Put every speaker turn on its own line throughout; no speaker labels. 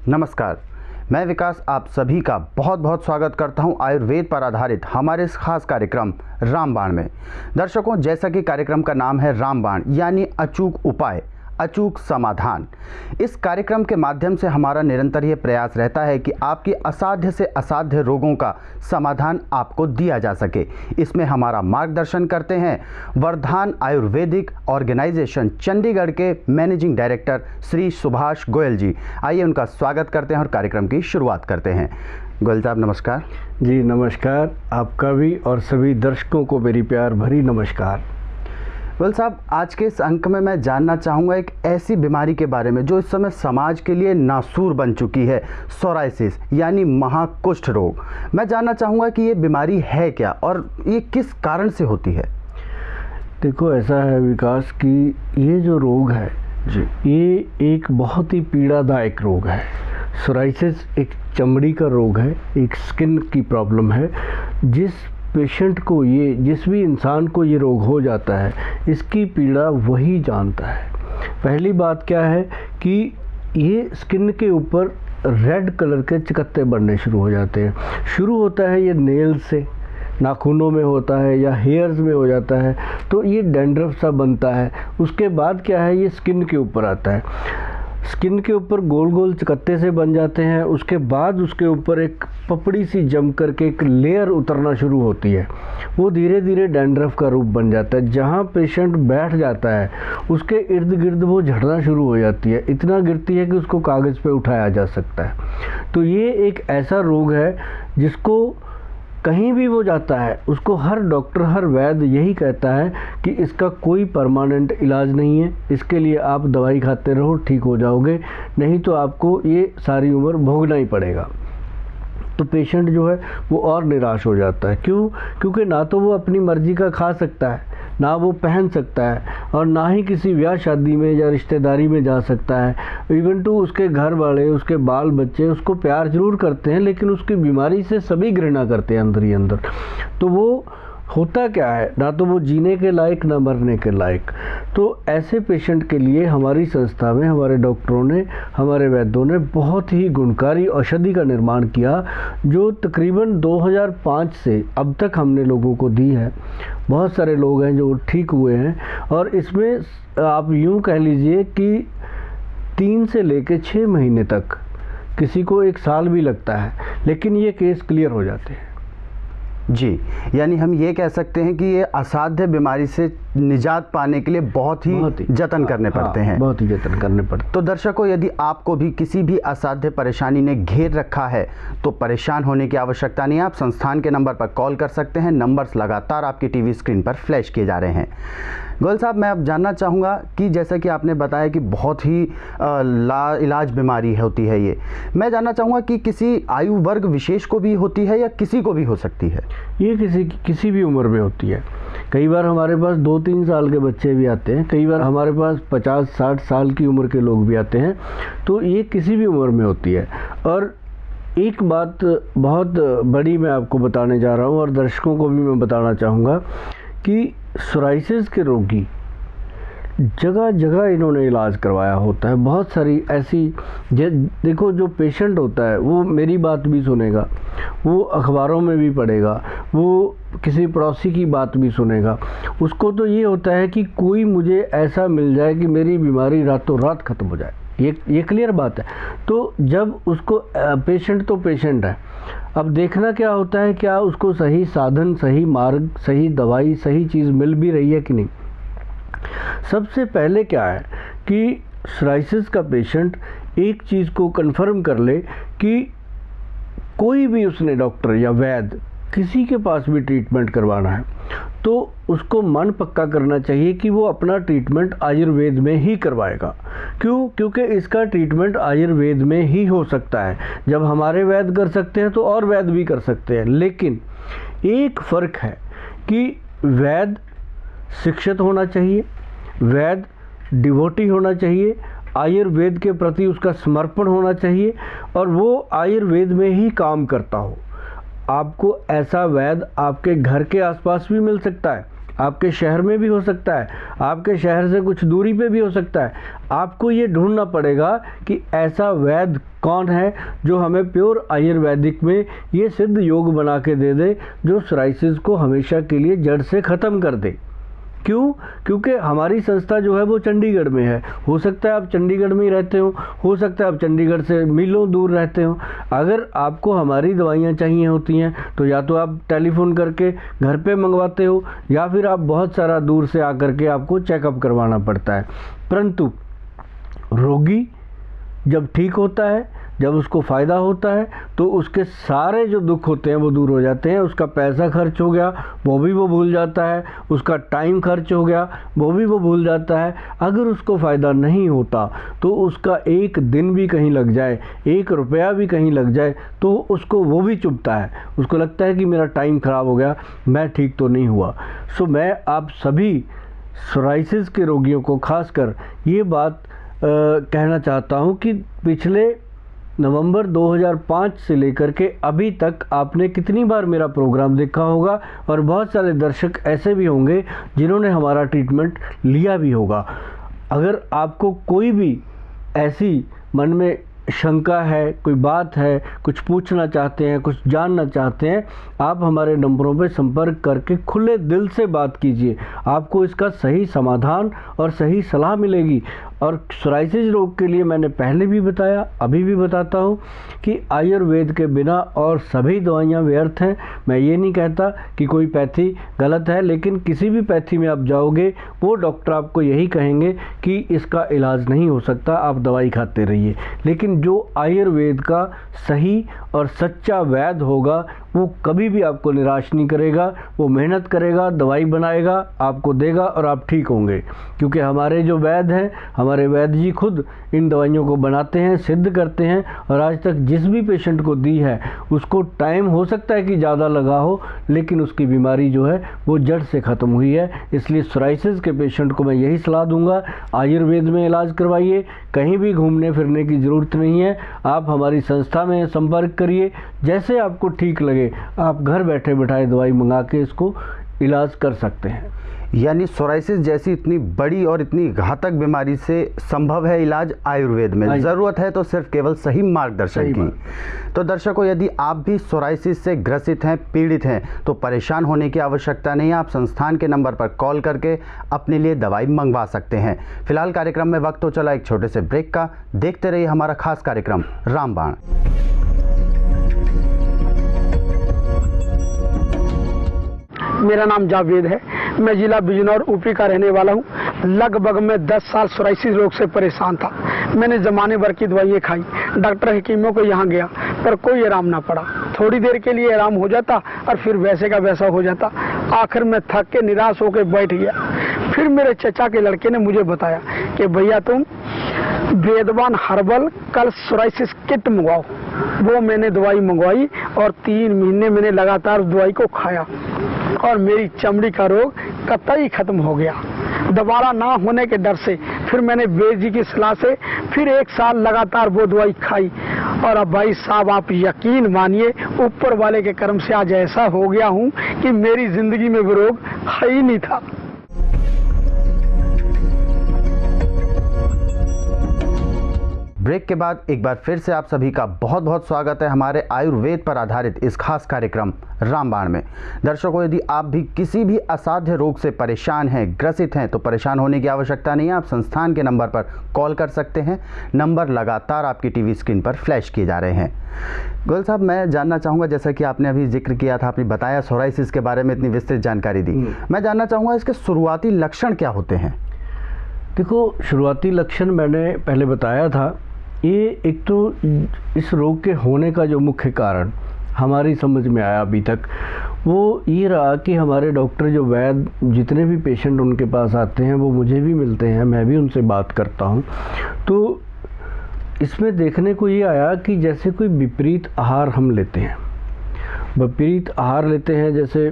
नमस्कार, मैं विकास आप सभी का बहुत बहुत स्वागत करता हूं आयुर्वेद पर आधारित हमारे इस खास कार्यक्रम रामबाण में। दर्शकों, जैसा कि कार्यक्रम का नाम है रामबाण यानी अचूक उपाय, अचूक समाधान। इस कार्यक्रम के माध्यम से हमारा निरंतर ये प्रयास रहता है कि आपकी असाध्य से असाध्य रोगों का समाधान आपको दिया जा सके। इसमें हमारा मार्गदर्शन करते हैं वर्धान आयुर्वेदिक ऑर्गेनाइजेशन चंडीगढ़ के मैनेजिंग डायरेक्टर श्री सुभाष गोयल जी। आइए उनका स्वागत करते हैं और कार्यक्रम की शुरुआत करते हैं। गोयल साहब नमस्कार।
जी नमस्कार, आपका भी और सभी दर्शकों को मेरी प्यार भरी नमस्कार।
गोयल साहब, आज के इस अंक में मैं जानना चाहूँगा एक ऐसी बीमारी के बारे में जो इस समय समाज के लिए नासूर बन चुकी है, सोराइसिस यानी महाकुष्ठ रोग। मैं जानना चाहूँगा कि ये बीमारी है क्या और ये किस कारण से होती है।
देखो, ऐसा है विकास कि ये जो रोग है
जी,
ये एक बहुत ही पीड़ादायक रोग है। सोराइसिस एक चमड़ी का रोग है, एक स्किन की प्रॉब्लम है। जिस भी इंसान को ये रोग हो जाता है, इसकी पीड़ा वही जानता है। पहली बात क्या है कि ये स्किन के ऊपर रेड कलर के चकत्ते बनने शुरू हो जाते हैं। शुरू होता है ये नेल से, नाखूनों में होता है या हेयर्स में हो जाता है, तो ये डैंड्रफ सा बनता है। उसके बाद क्या है, ये स्किन के ऊपर आता है। स्किन के ऊपर गोल गोल चकत्ते से बन जाते हैं। उसके बाद उसके ऊपर एक पपड़ी सी जम करके एक लेयर उतरना शुरू होती है। वो धीरे धीरे डैंड्रफ का रूप बन जाता है। जहाँ पेशेंट बैठ जाता है उसके इर्द गिर्द वो झड़ना शुरू हो जाती है। इतना गिरती है कि उसको कागज़ पे उठाया जा सकता है। तो ये एक ऐसा रोग है जिसको कहीं भी वो जाता है उसको हर डॉक्टर, हर वैद्य यही कहता है कि इसका कोई परमानेंट इलाज नहीं है। इसके लिए आप दवाई खाते रहो, ठीक हो जाओगे, नहीं तो आपको ये सारी उम्र भोगना ही पड़ेगा। तो पेशेंट जो है वो और निराश हो जाता है। क्यों? क्योंकि ना तो वो अपनी मर्जी का खा सकता है, ना वो पहन सकता है, और ना ही किसी ब्याह शादी में या रिश्तेदारी में जा सकता है। इवन टू उसके घर वाले, उसके बाल बच्चे उसको प्यार जरूर करते हैं, लेकिन उसकी बीमारी से सभी घृणा करते हैं अंदर ही अंदर। तो वो होता क्या है, ना तो वो जीने के लायक ना मरने के लायक। तो ऐसे पेशेंट के लिए हमारी संस्था में हमारे डॉक्टरों ने, हमारे वैद्यों ने बहुत ही गुणकारी औषधि का निर्माण किया, जो तकरीबन 2005 से अब तक हमने लोगों को दी है। बहुत सारे लोग हैं जो ठीक हुए हैं, और इसमें आप यूँ कह लीजिए कि 3 से लेकर 6 महीने तक, किसी को 1 साल भी लगता है, लेकिन ये केस क्लियर हो जाते हैं।
जी, यानी हम ये कह सकते हैं कि ये असाध्य बीमारी से निजात पाने के लिए बहुत ही जतन करने पड़ते हैं।
बहुत ही जतन करने पड़ते।
तो दर्शकों, यदि आपको भी किसी भी असाध्य परेशानी ने घेर रखा है तो परेशान होने की आवश्यकता नहीं है। आप संस्थान के नंबर पर कॉल कर सकते हैं। नंबर्स लगातार आपकी टीवी स्क्रीन पर फ्लैश किए जा रहे हैं। गोयल साहब, मैं अब जानना चाहूँगा कि जैसा कि आपने बताया कि बहुत ही लाइलाज बीमारी होती है ये, मैं जानना चाहूँगा कि किसी आयु वर्ग विशेष को भी होती है या किसी को भी हो सकती है?
ये किसी भी उम्र में होती है। कई बार हमारे पास 2-3 साल के बच्चे भी आते हैं, कई बार हमारे पास 50-60 साल की उम्र के लोग भी आते हैं। तो ये किसी भी उम्र में होती है। और एक बात बहुत बड़ी मैं आपको बताने जा रहा हूँ, और दर्शकों को भी मैं बताना चाहूँगा कि सोराइसिस के रोगी जगह जगह इन्होंने इलाज करवाया होता है। बहुत सारी ऐसी देखो, जो पेशेंट होता है वो मेरी बात भी सुनेगा, वो अखबारों में भी पढ़ेगा, वो किसी पड़ोसी की बात भी सुनेगा। उसको तो ये होता है कि कोई मुझे ऐसा मिल जाए कि मेरी बीमारी रातों रात ख़त्म हो जाए। ये क्लियर बात है। तो जब उसको पेशेंट तो पेशेंट है, अब देखना क्या होता है, क्या उसको सही साधन, सही मार्ग, सही दवाई, सही चीज़ मिल भी रही है कि नहीं। सबसे पहले क्या है कि सोराइसिस का पेशेंट एक चीज़ को कंफर्म कर ले कि कोई भी उसने डॉक्टर या वैद्य किसी के पास भी ट्रीटमेंट करवाना है तो उसको मन पक्का करना चाहिए कि वो अपना ट्रीटमेंट आयुर्वेद में ही करवाएगा। क्यों? क्योंकि इसका ट्रीटमेंट आयुर्वेद में ही हो सकता है। जब हमारे वैद्य कर सकते हैं तो और वैद्य भी कर सकते हैं। लेकिन एक फ़र्क है कि वैद्य शिक्षित होना चाहिए, वैद्य डिवोटी होना चाहिए, आयुर्वेद के प्रति उसका समर्पण होना चाहिए, और वो आयुर्वेद में ही काम करता हो। आपको ऐसा वैद्य आपके घर के आसपास भी मिल सकता है, आपके शहर में भी हो सकता है, आपके शहर से कुछ दूरी पे भी हो सकता है। आपको ये ढूंढना पड़ेगा कि ऐसा वैद्य कौन है जो हमें प्योर आयुर्वेदिक में ये सिद्ध योग बना के दे दे, जो सोराइसिस को हमेशा के लिए जड़ से ख़त्म कर दे। क्यों? क्योंकि हमारी संस्था जो है वो चंडीगढ़ में है। हो सकता है आप चंडीगढ़ में ही रहते हो सकता है आप चंडीगढ़ से मीलों दूर रहते हो। अगर आपको हमारी दवाइयाँ चाहिए होती हैं तो या तो आप टेलीफोन करके घर पे मंगवाते हो, या फिर आप बहुत सारा दूर से आकर के आपको चेकअप करवाना पड़ता है। परंतु रोगी जब ठीक होता है, जब उसको फ़ायदा होता है, तो उसके सारे जो दुख होते हैं वो दूर हो जाते हैं। उसका पैसा खर्च हो गया वो भी वो भूल जाता है, उसका टाइम खर्च हो गया वो भी वो भूल जाता है। अगर उसको फ़ायदा नहीं होता तो उसका एक दिन भी कहीं लग जाए, 1 रुपया भी कहीं लग जाए, तो उसको वो भी चुभता है। उसको लगता है कि मेरा टाइम ख़राब हो गया, मैं ठीक तो नहीं हुआ। सो मैं आप सभी सोराइसिस के रोगियों को खासकर ये बात कहना चाहता हूँ कि पिछले नवंबर 2005 से लेकर के अभी तक आपने कितनी बार मेरा प्रोग्राम देखा होगा, और बहुत सारे दर्शक ऐसे भी होंगे जिन्होंने हमारा ट्रीटमेंट लिया भी होगा। अगर आपको कोई भी ऐसी मन में शंका है, कोई बात है, कुछ पूछना चाहते हैं, कुछ जानना चाहते हैं, आप हमारे नंबरों पर संपर्क करके खुले दिल से बात कीजिए। आपको इसका सही समाधान और सही सलाह मिलेगी। और सोराइसिस रोग के लिए मैंने पहले भी बताया, अभी भी बताता हूँ कि आयुर्वेद के बिना और सभी दवाइयाँ व्यर्थ हैं। मैं ये नहीं कहता कि कोई पैथी गलत है, लेकिन किसी भी पैथी में आप जाओगे वो डॉक्टर आपको यही कहेंगे कि इसका इलाज नहीं हो सकता, आप दवाई खाते रहिए। लेकिन जो आयुर्वेद का सही और सच्चा वैद्य होगा वो कभी भी आपको निराश नहीं करेगा। वो मेहनत करेगा, दवाई बनाएगा, आपको देगा और आप ठीक होंगे। क्योंकि हमारे जो वैद्य हैं, हमारे वैद्य जी खुद इन दवाइयों को बनाते हैं, सिद्ध करते हैं, और आज तक जिस भी पेशेंट को दी है उसको टाइम हो सकता है कि ज़्यादा लगा हो, लेकिन उसकी बीमारी जो है वो जड़ से ख़त्म हुई है। इसलिए सोराइसिस के पेशेंट को मैं यही सलाह दूंगा, आयुर्वेद में इलाज करवाइए, कहीं भी घूमने फिरने की ज़रूरत नहीं है। आप हमारी संस्था में संपर्क करिए, जैसे आपको ठीक लगे आप घर बैठे बैठाए दवाई मंगा के इसको इलाज कर सकते हैं।
यानी सोराइसिस जैसी इतनी बड़ी और इतनी घातक बीमारी से संभव है इलाज आयुर्वेद में। ज़रूरत है तो सिर्फ केवल सही मार्गदर्शन की। तो दर्शकों, यदि आप भी सोराइसिस से ग्रसित हैं, पीड़ित हैं, तो परेशान होने की आवश्यकता नहीं है। आप संस्थान के नंबर पर कॉल करके अपने लिए दवाई मंगवा सकते हैं। फिलहाल कार्यक्रम में वक्त तो चला एक छोटे से ब्रेक का। देखते रहिए हमारा खास कार्यक्रम रामबाण।
मेरा नाम जावेद है, मैं जिला बिजनौर ऊपी का रहने वाला हूँ। लगभग मैं 10 साल सोराइसिस रोग से परेशान था। मैंने जमाने भर की दवाइयाँ खाई, डॉक्टर हकीमों को यहाँ गया, पर कोई आराम ना पड़ा। थोड़ी देर के लिए आराम हो जाता और फिर वैसे का वैसा हो जाता। आखिर में थक के निराश होकर बैठ गया। फिर मेरे चचा के लड़के ने मुझे बताया कि भैया तुम वेदवान हर्बल कल सोराइसिस किट मंगवाओ। वो मैंने दवाई मंगवाई और 3 महीने मैंने लगातार दवाई को खाया और मेरी चमड़ी का रोग कतई खत्म हो गया। दोबारा ना होने के डर से फिर मैंने वैद्य जी की सलाह से फिर 1 साल लगातार वो दवाई खाई। और अब भाई साहब आप यकीन मानिए, ऊपर वाले के कर्म से आज ऐसा हो गया हूँ कि मेरी जिंदगी में वो रोग है ही नहीं था।
ब्रेक के बाद एक बार फिर से आप सभी का बहुत बहुत स्वागत है हमारे आयुर्वेद पर आधारित इस खास कार्यक्रम रामबाण में। दर्शकों, यदि आप भी किसी भी असाध्य रोग से परेशान हैं, ग्रसित हैं, तो परेशान होने की आवश्यकता नहीं है। आप संस्थान के नंबर पर कॉल कर सकते हैं। नंबर लगातार आपकी टीवी स्क्रीन पर फ्लैश किए जा रहे हैं। गोयल साहब, मैं जानना चाहूँगा, जैसा कि आपने अभी जिक्र किया था, आपने बताया सोराइसिस के बारे में इतनी विस्तृत जानकारी दी, मैं जानना चाहूँगा इसके शुरुआती लक्षण क्या होते हैं?
देखो, शुरुआती लक्षण मैंने पहले बताया था। ये एक तो इस रोग के होने का जो मुख्य कारण हमारी समझ में आया अभी तक, वो ये रहा कि हमारे डॉक्टर जो वैद्य जितने भी पेशेंट उनके पास आते हैं वो मुझे भी मिलते हैं, मैं भी उनसे बात करता हूँ। तो इसमें देखने को ये आया कि जैसे कोई विपरीत आहार हम लेते हैं, विपरीत आहार लेते हैं, जैसे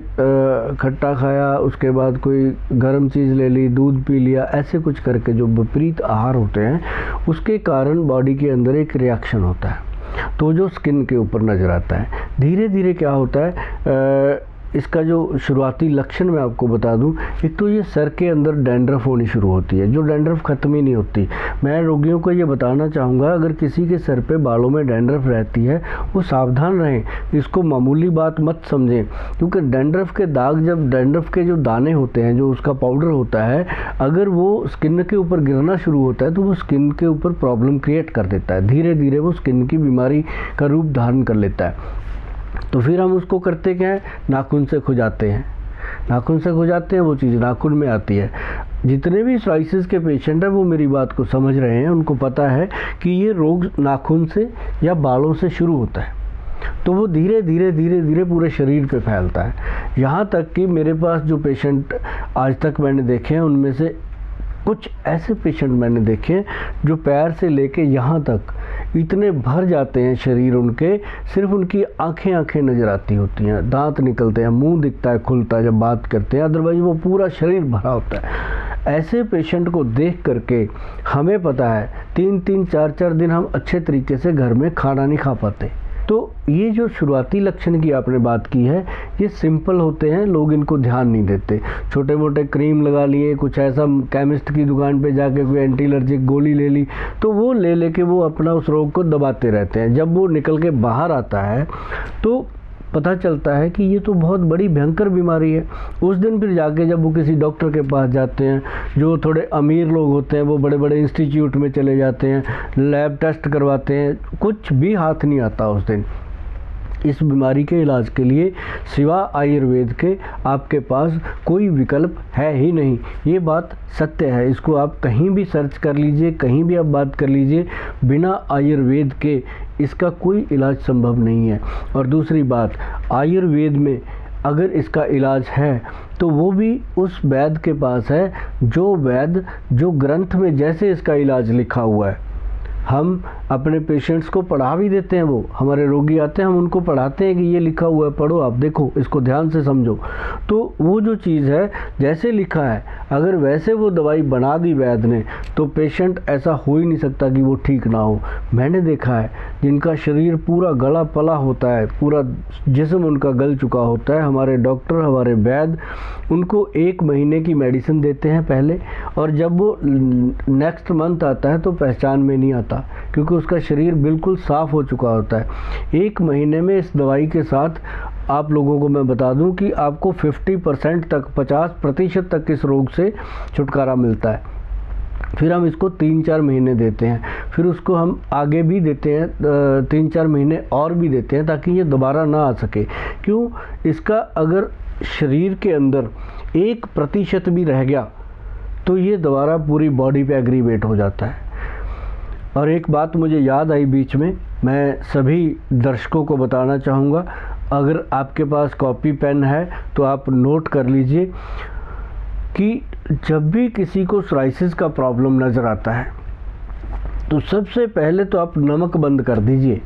खट्टा खाया, उसके बाद कोई गर्म चीज़ ले ली, दूध पी लिया, ऐसे कुछ करके जो विपरीत आहार होते हैं उसके कारण बॉडी के अंदर एक रिएक्शन होता है, तो जो स्किन के ऊपर नज़र आता है। धीरे धीरे क्या होता है, इसका जो शुरुआती लक्षण मैं आपको बता दूं, एक तो ये सर के अंदर डैंड्रफ होनी शुरू होती है, जो डैंड्रफ ख़त्म ही नहीं होती। मैं रोगियों को ये बताना चाहूँगा, अगर किसी के सर पे बालों में डैंड्रफ रहती है वो सावधान रहें, इसको मामूली बात मत समझें, क्योंकि डैंड्रफ के दाग, जब डैंड्रफ के जो दाने होते हैं, जो उसका पाउडर होता है, अगर वो स्किन के ऊपर गिरना शुरू होता है तो वो स्किन के ऊपर प्रॉब्लम क्रिएट कर देता है, धीरे धीरे वो स्किन की बीमारी का रूप धारण कर लेता है। तो फिर हम उसको करते क्या है, नाखून से खुजाते हैं, नाखून से खुजाते हैं, वो चीज़ नाखून में आती है। जितने भी सोराइसिस के पेशेंट हैं वो मेरी बात को समझ रहे हैं, उनको पता है कि ये रोग नाखून से या बालों से शुरू होता है, तो वो धीरे धीरे धीरे धीरे पूरे शरीर पे फैलता है। यहाँ तक कि मेरे पास जो पेशेंट आज तक मैंने देखे हैं, उनमें से कुछ ऐसे पेशेंट मैंने देखे हैं जो पैर से लेके यहाँ तक इतने भर जाते हैं शरीर उनके, सिर्फ उनकी आंखें नज़र आती होती हैं, दांत निकलते हैं, मुंह दिखता है खुलता है जब बात करते हैं, अदरवाइज वो पूरा शरीर भरा होता है। ऐसे पेशेंट को देख करके हमें पता है 3-3, 4-4 दिन हम अच्छे तरीके से घर में खाना नहीं खा पाते। तो ये जो शुरुआती लक्षण की आपने बात की है, ये सिंपल होते हैं, लोग इनको ध्यान नहीं देते। छोटे मोटे क्रीम लगा लिए, कुछ ऐसा केमिस्ट की दुकान पे जाके कोई एंटी एलर्जिक गोली ले ली, तो वो ले के वो अपना उस रोग को दबाते रहते हैं। जब वो निकल के बाहर आता है तो पता चलता है कि ये तो बहुत बड़ी भयंकर बीमारी है। उस दिन फिर जाके जब वो किसी डॉक्टर के पास जाते हैं, जो थोड़े अमीर लोग होते हैं, वो बड़े बड़े इंस्टीट्यूट में चले जाते हैं, लैब टेस्ट करवाते हैं, कुछ भी हाथ नहीं आता उस दिन। इस बीमारी के इलाज के लिए सिवा आयुर्वेद के आपके पास कोई विकल्प है ही नहीं। ये बात सत्य है, इसको आप कहीं भी सर्च कर लीजिए, कहीं भी आप बात कर लीजिए, बिना आयुर्वेद के इसका कोई इलाज संभव नहीं है। और दूसरी बात, आयुर्वेद में अगर इसका इलाज है तो वो भी उस वैद्य के पास है जो ग्रंथ में जैसे इसका इलाज लिखा हुआ है। हम अपने पेशेंट्स को पढ़ा भी देते हैं, वो हमारे रोगी आते हैं, हम उनको पढ़ाते हैं कि ये लिखा हुआ है, पढ़ो, आप देखो, इसको ध्यान से समझो। तो वो जो चीज़ है जैसे लिखा है, अगर वैसे वो दवाई बना दी वैद्य ने, तो पेशेंट ऐसा हो ही नहीं सकता कि वो ठीक ना हो। मैंने देखा है जिनका शरीर पूरा गला पला होता है, पूरा जिस्म उनका गल चुका होता है, हमारे डॉक्टर, हमारे वैद्य उनको 1 महीने की मेडिसिन देते हैं पहले, और जब वो नेक्स्ट मंथ आता है तो पहचान में नहीं आता, क्योंकि उसका शरीर बिल्कुल साफ़ हो चुका होता है। 1 महीने में इस दवाई के साथ आप लोगों को मैं बता दूं कि आपको 50% तक, 50% तक इस रोग से छुटकारा मिलता है। फिर हम इसको 3-4 महीने देते हैं, फिर उसको हम आगे भी देते हैं, 3-4 महीने और भी देते हैं, ताकि ये दोबारा ना आ सके। क्यों? इसका अगर शरीर के अंदर 1% भी रह गया तो ये दोबारा पूरी बॉडी पे एग्रीवेट हो जाता है। और एक बात मुझे याद आई बीच में, मैं सभी दर्शकों को बताना चाहूँगा, अगर आपके पास कॉपी पेन है तो आप नोट कर लीजिए कि जब भी किसी को सोराइसिस का प्रॉब्लम नज़र आता है तो सबसे पहले तो आप नमक बंद कर दीजिए।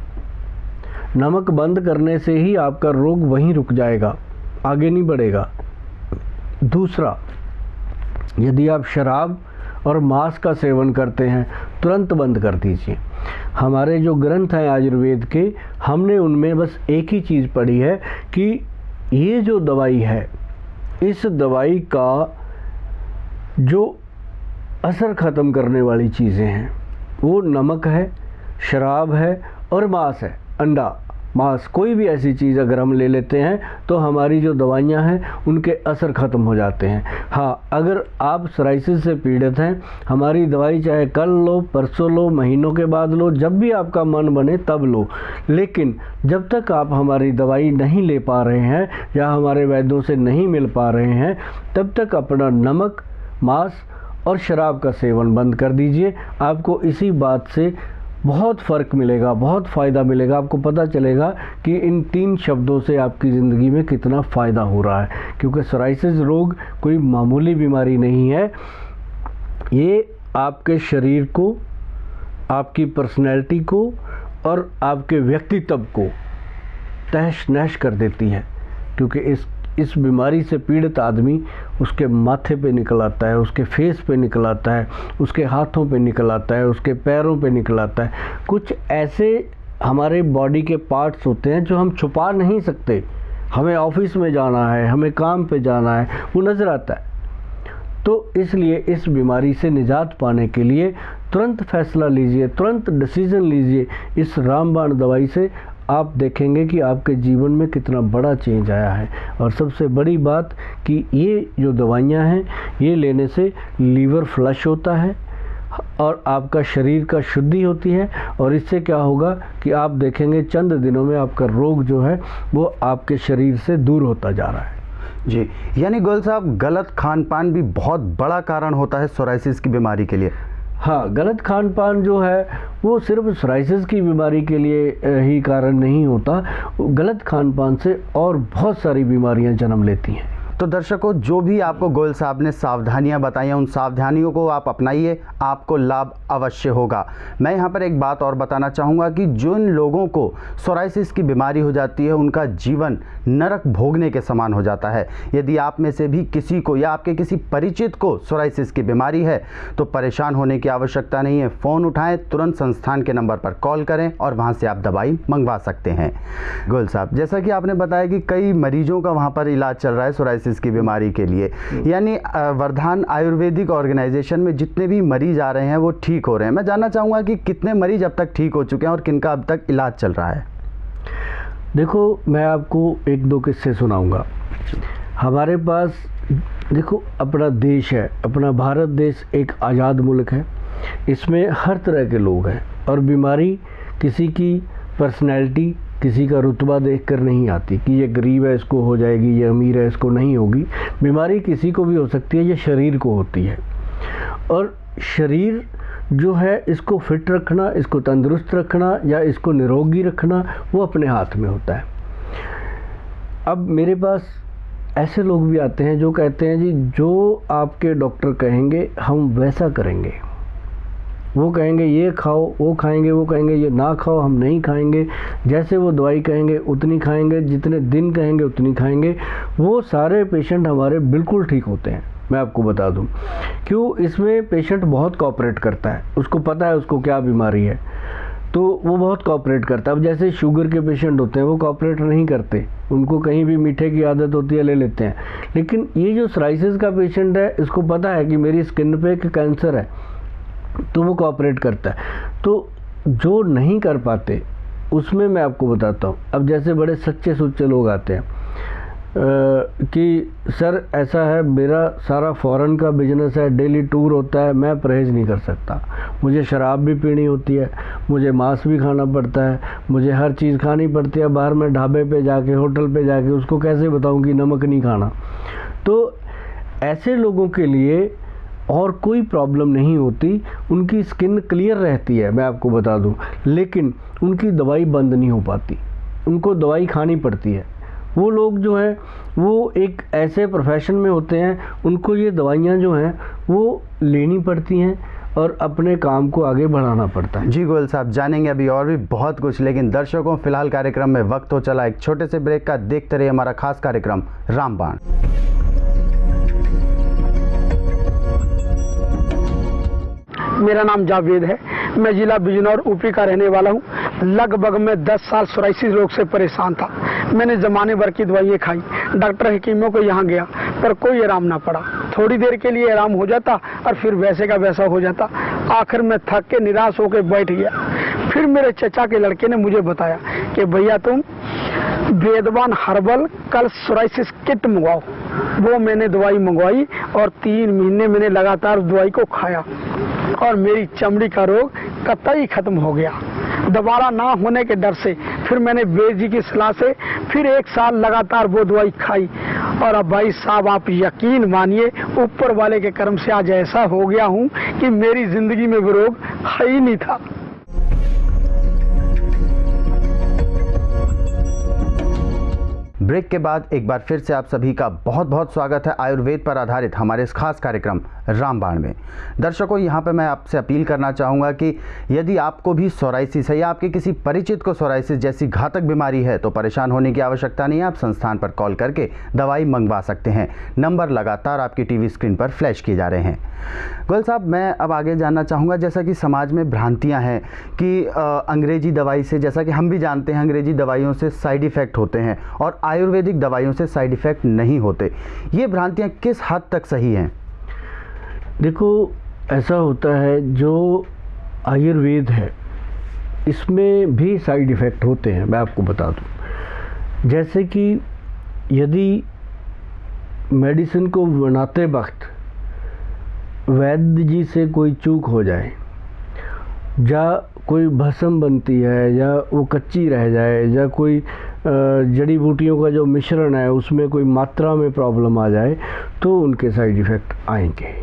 नमक बंद करने से ही आपका रोग वहीं रुक जाएगा, आगे नहीं बढ़ेगा। दूसरा, यदि आप शराब और मांस का सेवन करते हैं, तुरंत बंद कर दीजिए। हमारे जो ग्रंथ हैं आयुर्वेद के, हमने उनमें बस एक ही चीज़ पढ़ी है कि ये जो दवाई है, इस दवाई का जो असर ख़त्म करने वाली चीज़ें हैं वो नमक है, शराब है और मांस है, अंडा, मांस, कोई भी ऐसी चीज़ अगर हम ले लेते हैं तो हमारी जो दवाइयाँ हैं उनके असर ख़त्म हो जाते हैं। हाँ, अगर आप सोराइसिस से पीड़ित हैं, हमारी दवाई चाहे कल लो, परसों लो, महीनों के बाद लो, जब भी आपका मन बने तब लो, लेकिन जब तक आप हमारी दवाई नहीं ले पा रहे हैं या हमारे वैद्यों से नहीं मिल पा रहे हैं, तब तक अपना नमक, मांस और शराब का सेवन बंद कर दीजिए। आपको इसी बात से बहुत फ़र्क मिलेगा, बहुत फ़ायदा मिलेगा। आपको पता चलेगा कि इन 3 शब्दों से आपकी ज़िंदगी में कितना फ़ायदा हो रहा है, क्योंकि सोराइसिस रोग कोई मामूली बीमारी नहीं है। ये आपके शरीर को, आपकी पर्सनैलिटी को और आपके व्यक्तित्व को तहस नहस कर देती है, क्योंकि इस बीमारी से पीड़ित आदमी, उसके माथे पे निकल आता है, उसके फेस पे निकल आता है, उसके हाथों पे निकल आता है, उसके पैरों पे निकल आता है। कुछ ऐसे हमारे बॉडी के पार्ट्स होते हैं जो हम छुपा नहीं सकते, हमें ऑफिस में जाना है, हमें काम पे जाना है, वो नज़र आता है। तो इसलिए इस बीमारी से निजात पाने के लिए तुरंत फैसला लीजिए, तुरंत डिसीज़न लीजिए। इस रामबाण दवाई से आप देखेंगे कि आपके जीवन में कितना बड़ा चेंज आया है। और सबसे बड़ी बात कि ये जो दवाइयाँ हैं, ये लेने से लीवर फ्लश होता है और आपका शरीर का शुद्धि होती है, और इससे क्या होगा कि आप देखेंगे चंद दिनों में आपका रोग जो है वो आपके शरीर से दूर होता जा रहा है।
जी, यानी गोयल साहब, गलत खान पान भी बहुत बड़ा कारण होता है सोराइसिस की बीमारी के लिए।
हाँ, गलत खान पान जो है वो सिर्फ सोराइसिस की बीमारी के लिए ही कारण नहीं होता, गलत खान पान से और बहुत सारी बीमारियां जन्म लेती हैं।
तो दर्शकों, जो भी आपको गोयल साहब ने सावधानियां बताई हैं, उन सावधानियों को आप अपनाइए, आपको लाभ अवश्य होगा। मैं यहाँ पर एक बात और बताना चाहूँगा कि जिन लोगों को सोराइसिस की बीमारी हो जाती है, उनका जीवन नरक भोगने के समान हो जाता है। यदि आप में से भी किसी को या आपके किसी परिचित को सोराइसिस की बीमारी है तो परेशान होने की आवश्यकता नहीं है। फ़ोन उठाएं, तुरंत संस्थान के नंबर पर कॉल करें और वहाँ से आप दवाई मंगवा सकते हैं। गोयल साहब, जैसा कि आपने बताया कि कई मरीजों का वहाँ पर इलाज चल रहा है सोराइसिस की बीमारी के लिए, यानी वर्धान आयुर्वेदिक ऑर्गेनाइजेशन में जितने भी मरीज आ रहे हैं वो ठीक हो रहे हैं। मैं जानना चाहूँगा कि कितने मरीज अब तक ठीक हो चुके हैं और किनका अब तक इलाज चल रहा है।
देखो, मैं आपको एक दो किस्से सुनाऊंगा। हमारे पास देखो, अपना देश है, अपना भारत देश एक आज़ाद मुल्क है, इसमें हर तरह के लोग हैं, और बीमारी किसी की पर्सनैलिटी, किसी का रुतबा देखकर नहीं आती कि ये गरीब है इसको हो जाएगी, ये अमीर है इसको नहीं होगी। बीमारी किसी को भी हो सकती है, ये शरीर को होती है। और शरीर जो है, इसको फिट रखना, इसको तंदुरुस्त रखना या इसको निरोगी रखना, वो अपने हाथ में होता है। अब मेरे पास ऐसे लोग भी आते हैं जो कहते हैं जी जो आपके डॉक्टर कहेंगे हम वैसा करेंगे। वो कहेंगे ये खाओ, वो खाएंगे, वो कहेंगे ये ना खाओ, हम नहीं खाएंगे। जैसे वो दवाई कहेंगे उतनी खाएंगे, जितने दिन कहेंगे उतनी खाएंगे। वो सारे पेशेंट हमारे बिल्कुल ठीक होते हैं, मैं आपको बता दूं। क्यों? इसमें पेशेंट बहुत कोऑपरेट करता है, उसको पता है उसको क्या बीमारी है, तो वो बहुत कोऑपरेट करता है। अब जैसे शुगर के पेशेंट होते हैं वो कोऑपरेट नहीं करते, उनको कहीं भी मीठे की आदत होती है, ले लेते हैं। लेकिन ये जो सोराइसिस का पेशेंट है, इसको पता है कि मेरी स्किन पे एक कैंसर है, तो वो कोऑपरेट करता है। तो जो नहीं कर पाते उसमें मैं आपको बताता हूँ। अब जैसे बड़े सच्चे सुच्चे लोग आते हैं कि सर ऐसा है, मेरा सारा फॉरेन का बिजनेस है, डेली टूर होता है, मैं परहेज़ नहीं कर सकता, मुझे शराब भी पीनी होती है, मुझे मांस भी खाना पड़ता है, मुझे हर चीज़ खानी पड़ती है। बाहर में ढाबे पे जाके, होटल पे जाके उसको कैसे बताऊँ कि नमक नहीं खाना। तो ऐसे लोगों के लिए और कोई प्रॉब्लम नहीं होती, उनकी स्किन क्लियर रहती है, मैं आपको बता दूं। लेकिन उनकी दवाई बंद नहीं हो पाती, उनको दवाई खानी पड़ती है। वो लोग जो हैं वो एक ऐसे प्रोफेशन में होते हैं, उनको ये दवाइयाँ जो हैं वो लेनी पड़ती हैं और अपने काम को आगे बढ़ाना पड़ता है।
जी गोयल साहब, जानेंगे अभी और भी बहुत कुछ, लेकिन दर्शकों फिलहाल कार्यक्रम में वक्त हो चला एक छोटे से ब्रेक का। देखते रहिए हमारा खास कार्यक्रम रामबाण।
मेरा नाम जावेद है, मैं जिला बिजनौर ऊपी का रहने वाला हूँ। लगभग मैं 10 साल सोराइसिस रोग से परेशान था। मैंने जमाने भर की दवाइयाँ खाई, डॉक्टर हकीमों को यहाँ गया, पर कोई आराम ना पड़ा। थोड़ी देर के लिए आराम हो जाता और फिर वैसे का वैसा हो जाता। आखिर में थक के निराश होकर बैठ गया। फिर मेरे चचा के लड़के ने मुझे बताया कि भैया तुम वेदवान हर्बल कल सोराइसिस किट मंगवाओ। वो मैंने दवाई मंगवाई और 3 महीने मैंने लगातार दवाई को खाया और मेरी चमड़ी का रोग कतई खत्म हो गया। दोबारा ना होने के डर से फिर मैंने वैद्य जी की सलाह से फिर 1 साल लगातार वो दवाई खाई। और अब भाई साहब आप यकीन मानिए, ऊपर वाले के कर्म से आज ऐसा हो गया हूँ कि मेरी जिंदगी में वो रोग है ही नहीं था।
ब्रेक के बाद एक बार फिर से आप सभी का बहुत बहुत स्वागत है आयुर्वेद पर आधारित हमारे इस खास कार्यक्रम रामबाण में। दर्शकों, यहाँ पे मैं आपसे अपील करना चाहूँगा कि यदि आपको भी सोराइसिस है या आपके किसी परिचित को सोराइसिस जैसी घातक बीमारी है तो परेशान होने की आवश्यकता नहीं है। आप संस्थान पर कॉल करके दवाई मंगवा सकते हैं। नंबर लगातार आपकी टीवी स्क्रीन पर फ्लैश किए जा रहे हैं। गोयल साहब, मैं अब आगे जानना चाहूँगा, जैसा कि समाज में भ्रांतियाँ हैं कि अंग्रेजी दवाई से, जैसा कि हम भी जानते हैं, अंग्रेजी दवाइयों से साइड इफ़ेक्ट होते हैं और आयुर्वेदिक दवाइयों से साइड इफ़ेक्ट नहीं होते। ये भ्रांतियाँ किस हद तक सही हैं?
देखो, ऐसा होता है, जो आयुर्वेद है इसमें भी साइड इफ़ेक्ट होते हैं। मैं आपको बता दूं, जैसे कि यदि मेडिसिन को बनाते वक्त वैद्य जी से कोई चूक हो जाए, या कोई भस्म बनती है, या वो कच्ची रह जाए, या कोई जड़ी बूटियों का जो मिश्रण है उसमें कोई मात्रा में प्रॉब्लम आ जाए, तो उनके साइड इफ़ेक्ट आएंगे।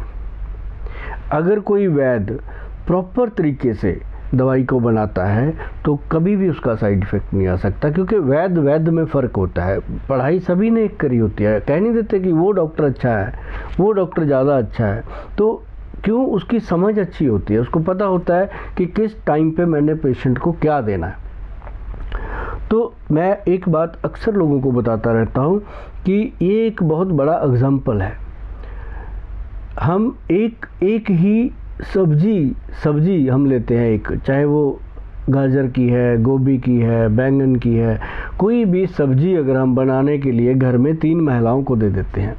अगर कोई वैद्य प्रॉपर तरीके से दवाई को बनाता है तो कभी भी उसका साइड इफ़ेक्ट नहीं आ सकता, क्योंकि वैद्य में फ़र्क होता है। पढ़ाई सभी ने एक करी होती है, कह नहीं देते कि वो डॉक्टर अच्छा है, वो डॉक्टर ज़्यादा अच्छा है। तो क्यों? उसकी समझ अच्छी होती है, उसको पता होता है कि किस टाइम पे मैंने पेशेंट को क्या देना है। तो मैं एक बात अक्सर लोगों को बताता रहता हूँ कि ये एक बहुत बड़ा एग्जाम्पल है। हम एक ही सब्जी हम लेते हैं, एक, चाहे वो गाजर की है, गोभी की है, बैंगन की है, कोई भी सब्जी अगर हम बनाने के लिए घर में 3 महिलाओं को दे देते हैं,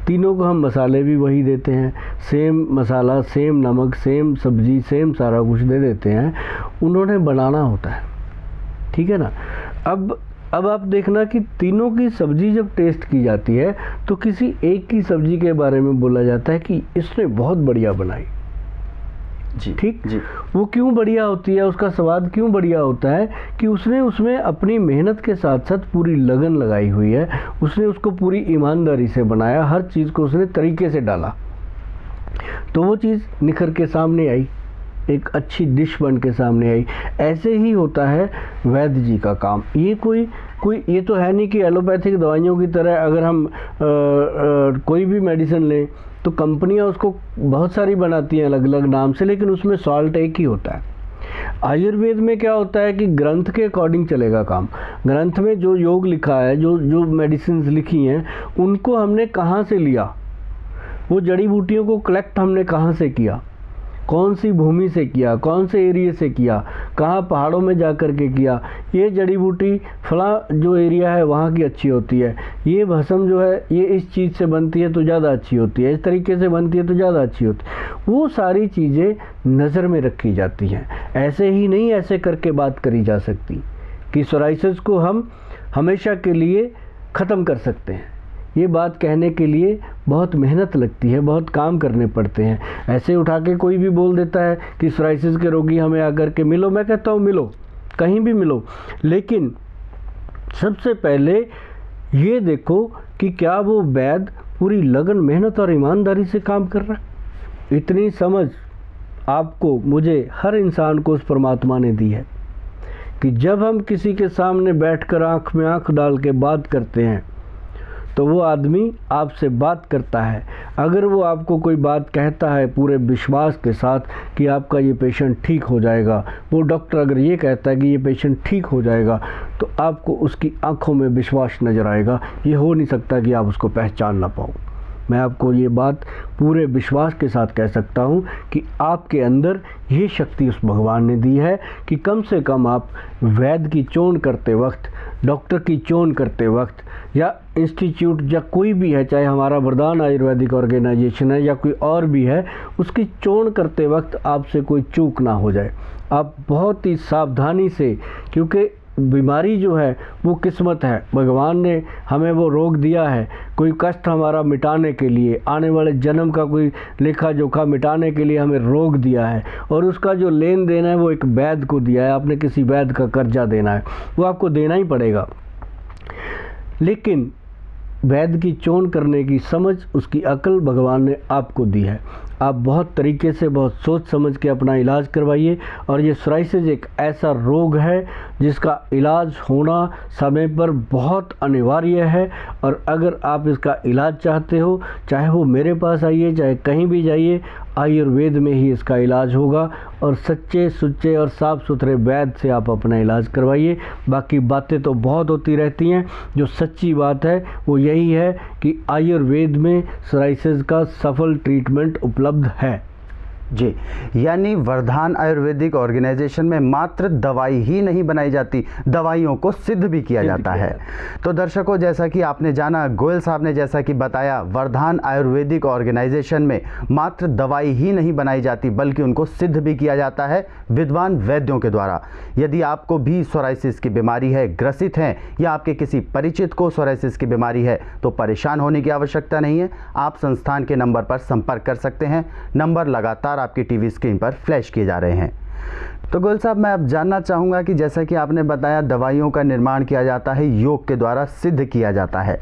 तीनों को हम मसाले भी वही देते हैं, सेम मसाला, सेम नमक, सेम सब्जी, सेम सारा कुछ दे देते हैं, उन्होंने बनाना होता है, ठीक है ना। अब आप देखना कि तीनों की सब्जी जब टेस्ट की जाती है तो किसी एक की सब्जी के बारे में बोला जाता है कि इसने बहुत बढ़िया बनाई
जी,
ठीक
जी।
वो क्यों बढ़िया होती है, उसका स्वाद क्यों बढ़िया होता है कि उसने उसमें अपनी मेहनत के साथ साथ पूरी लगन लगाई हुई है, उसने उसको पूरी ईमानदारी से बनाया, हर चीज़ को उसने तरीके से डाला, तो वो चीज़ निखर के सामने आई, एक अच्छी डिश बन के सामने आई। ऐसे ही होता है वैद्य जी का काम। ये कोई ये तो है नहीं कि एलोपैथिक दवाइयों की तरह अगर हम कोई भी मेडिसिन लें तो कंपनियां उसको बहुत सारी बनाती हैं अलग अलग नाम से, लेकिन उसमें सॉल्ट एक ही होता है। आयुर्वेद में क्या होता है कि ग्रंथ के अकॉर्डिंग चलेगा काम। ग्रंथ में जो योग लिखा है, जो मेडिसिन लिखी हैं, उनको हमने कहाँ से लिया, वो जड़ी बूटियों को कलेक्ट हमने कहाँ से किया, कौन सी भूमि से किया, कौन से एरिया से किया, कहाँ पहाड़ों में जा कर के किया, ये जड़ी बूटी फला जो एरिया है वहाँ की अच्छी होती है, ये भस्म जो है ये इस चीज़ से बनती है तो ज़्यादा अच्छी होती है, इस तरीके से बनती है तो ज़्यादा अच्छी होती है। वो सारी चीज़ें नज़र में रखी जाती हैं। ऐसे ही नहीं ऐसे करके बात करी जा सकती कि सोराइसिस को हम हमेशा के लिए ख़त्म कर सकते हैं। ये बात कहने के लिए बहुत मेहनत लगती है, बहुत काम करने पड़ते हैं। ऐसे उठा के कोई भी बोल देता है कि सोराइसिस के रोगी हमें आकर के मिलो, मैं कहता हूँ मिलो, कहीं भी मिलो, लेकिन सबसे पहले ये देखो कि क्या वो वैद्य पूरी लगन, मेहनत और ईमानदारी से काम कर रहा है। इतनी समझ आपको, मुझे, हर इंसान को उस परमात्मा ने दी है कि जब हम किसी के सामने बैठकर आँख में आँख डाल के बात करते हैं तो वो आदमी आपसे बात करता है। अगर वो आपको कोई बात कहता है पूरे विश्वास के साथ कि आपका ये पेशेंट ठीक हो जाएगा, वो डॉक्टर अगर ये कहता है कि ये पेशेंट ठीक हो जाएगा, तो आपको उसकी आंखों में विश्वास नज़र आएगा। ये हो नहीं सकता कि आप उसको पहचान ना पाओ। मैं आपको ये बात पूरे विश्वास के साथ कह सकता हूँ कि आपके अंदर ये शक्ति उस भगवान ने दी है कि कम से कम आप वैद्य की चोन करते वक्त, डॉक्टर की चोन करते वक्त, या इंस्टीट्यूट या कोई भी है, चाहे हमारा वरदान आयुर्वेदिक ऑर्गेनाइजेशन है या कोई और भी है, उसकी चोन करते वक्त आपसे कोई चूक ना हो जाए। आप बहुत ही सावधानी से, क्योंकि बीमारी जो है वो किस्मत है, भगवान ने हमें वो रोग दिया है कोई कष्ट हमारा मिटाने के लिए, आने वाले जन्म का कोई लेखा जोखा मिटाने के लिए हमें रोग दिया है, और उसका जो लेन देन है वो एक वैद्य को दिया है। आपने किसी वैद्य का कर्जा देना है, वो आपको देना ही पड़ेगा, लेकिन वैद्य की चोन करने की समझ, उसकी अकल भगवान ने आपको दी है। आप बहुत तरीके से, बहुत सोच समझ के अपना इलाज करवाइए। और ये सोराइसिस एक ऐसा रोग है जिसका इलाज होना समय पर बहुत अनिवार्य है। और अगर आप इसका इलाज चाहते हो, चाहे वो मेरे पास आइए, चाहे कहीं भी जाइए, आयुर्वेद में ही इसका इलाज होगा। और सच्चे सुच्चे और साफ़ सुथरे वैद्य से आप अपना इलाज करवाइए। बाकी बातें तो बहुत होती रहती हैं, जो सच्ची बात है वो यही है कि आयुर्वेद में सोराइसिस का सफल ट्रीटमेंट उपलब्ध है।
जी, यानी वरदान आयुर्वेदिक ऑर्गेनाइजेशन में मात्र दवाई ही नहीं बनाई जाती, दवाइयों को सिद्ध भी किया जाता है। तो दर्शकों, जैसा कि आपने जाना, गोयल साहब ने जैसा कि बताया, वरदान आयुर्वेदिक ऑर्गेनाइजेशन में मात्र दवाई ही नहीं बनाई जाती बल्कि उनको सिद्ध भी किया जाता है विद्वान वैद्यों के द्वारा। यदि आपको भी सोराइसिस की बीमारी है, ग्रसित हैं, या आपके किसी परिचित को सोराइसिस की बीमारी है, तो परेशान होने की आवश्यकता नहीं है। आप संस्थान के नंबर पर संपर्क कर सकते हैं। नंबर लगातार आपकी टीवी स्क्रीन पर फ्लैश किए जा रहे हैं। तो गोयल साहब, मैं अब जानना चाहूँगा कि जैसा कि आपने बताया दवाइयों का निर्माण किया जाता है, योग के द्वारा सिद्ध किया जाता है।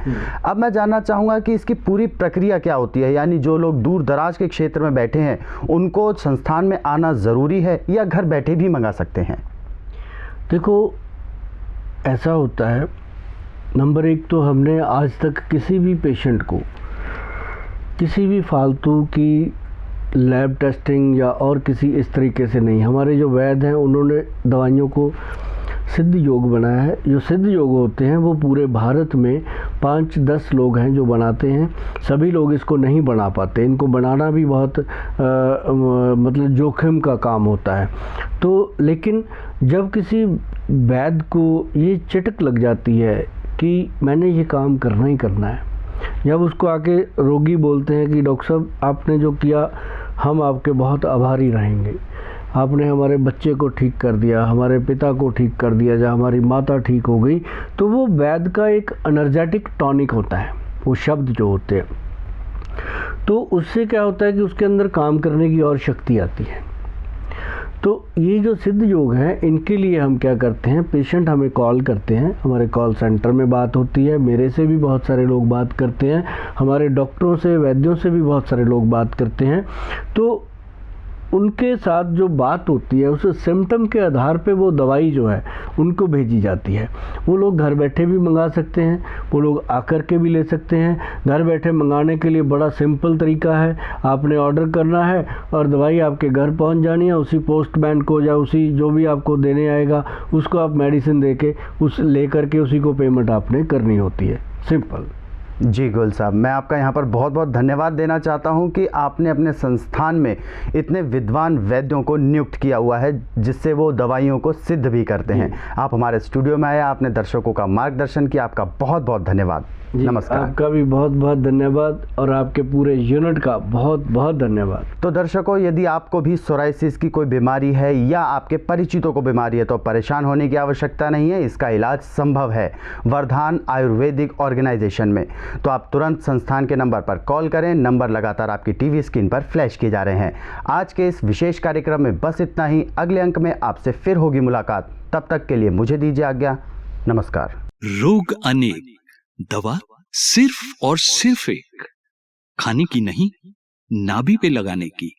अब मैं जानना चाहूँगा कि इसकी पूरी प्रक्रिया क्या होती है, यानी जो लोग दूर दराज के क्षेत्र में बैठे हैं उनको संस्थान में आना ज़रूरी है या घर बैठे भी मंगा सकते हैं?
देखो, ऐसा होता है, नंबर एक तो हमने आज तक किसी भी पेशेंट को किसी भी फालतू की लैब टेस्टिंग या और किसी इस तरीके से नहीं, हमारे जो वैद्य हैं उन्होंने दवाइयों को सिद्ध योग बनाया है। जो सिद्ध योग होते हैं वो पूरे भारत में 5-10 लोग हैं जो बनाते हैं। सभी लोग इसको नहीं बना पाते, इनको बनाना भी बहुत मतलब जोखिम का काम होता है। तो लेकिन जब किसी वैद्य को ये चटक लग जाती है कि मैंने ये काम करना ही करना है, जब उसको आके रोगी बोलते हैं कि डॉक्टर साहब आपने जो किया हम आपके बहुत आभारी रहेंगे, आपने हमारे बच्चे को ठीक कर दिया, हमारे पिता को ठीक कर दिया, जब हमारी माता ठीक हो गई, तो वो वैद्य का एक एनर्जेटिक टॉनिक होता है, वो शब्द जो होते हैं। तो उससे क्या होता है कि उसके अंदर काम करने की और शक्ति आती है। तो ये जो सिद्ध योग हैं, इनके लिए हम क्या करते हैं, पेशेंट हमें कॉल करते हैं, हमारे कॉल सेंटर में बात होती है, मेरे से भी बहुत सारे लोग बात करते हैं, हमारे डॉक्टरों से, वैद्यों से भी बहुत सारे लोग बात करते हैं। तो उनके साथ जो बात होती है उस सिम्टम के आधार पे वो दवाई जो है उनको भेजी जाती है। वो लोग घर बैठे भी मंगा सकते हैं, वो लोग आकर के भी ले सकते हैं। घर बैठे मंगाने के लिए बड़ा सिंपल तरीका है, आपने ऑर्डर करना है और दवाई आपके घर पहुंच जानी है। उसी पोस्टमैन को या उसी जो भी आपको देने आएगा उसको आप मेडिसिन दे के उस ले करके उसी को पेमेंट आपने करनी होती है, सिंपल।
जी गोयल साहब, मैं आपका यहाँ पर बहुत बहुत धन्यवाद देना चाहता हूँ कि आपने अपने संस्थान में इतने विद्वान वैद्यों को नियुक्त किया हुआ है जिससे वो दवाइयों को सिद्ध भी करते हैं। आप हमारे स्टूडियो में आए, आपने दर्शकों का मार्गदर्शन किया, आपका बहुत बहुत धन्यवाद। नमस्कार।
आपका भी बहुत बहुत धन्यवाद और आपके पूरे यूनिट का बहुत बहुत धन्यवाद।
तो दर्शकों, यदि आपको भी सोराइसिस की कोई बीमारी है या आपके परिचितों को बीमारी है तो परेशान होने की आवश्यकता नहीं है। इसका इलाज संभव है वरदान आयुर्वेदिक ऑर्गेनाइजेशन में। तो आप तुरंत संस्थान के नंबर पर कॉल करें। नंबर लगातार आपकी टीवी स्क्रीन पर फ्लैश किए जा रहे हैं। आज के इस विशेष कार्यक्रम में बस इतना ही। अगले अंक में आपसे फिर होगी मुलाकात। तब तक के लिए मुझे दीजिए आज्ञा। नमस्कार।
रोग अनेक, दवा सिर्फ और सिर्फ एक, खाने की नहीं, नाभि पे लगाने की,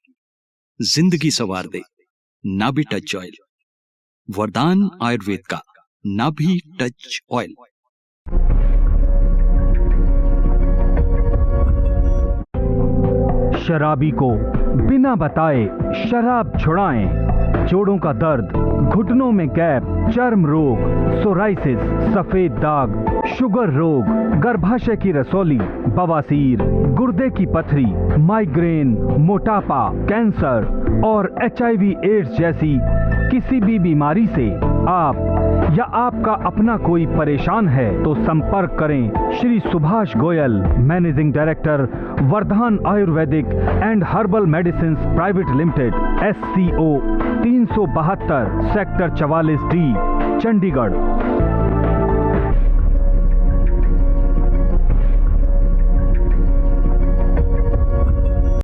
जिंदगी संवार दे नाभि टच ऑयल। वरदान आयुर्वेद का नाभि टच ऑयल।
शराबी को बिना बताए शराब छुड़ाएं। जोड़ों का दर्द, घुटनों में गैप, चर्म रोग, सोराइसिस, सफेद दाग, शुगर रोग, गर्भाशय की रसौली, बवासीर, गुर्दे की पथरी, माइग्रेन, मोटापा, कैंसर और HIV एड्स जैसी किसी भी बीमारी से आप या आपका अपना कोई परेशान है तो संपर्क करें श्री सुभाष गोयल, मैनेजिंग डायरेक्टर वरदान Ayurvedic and herbal medicine private limited, SCO 372 sector 44D, Chandigarh.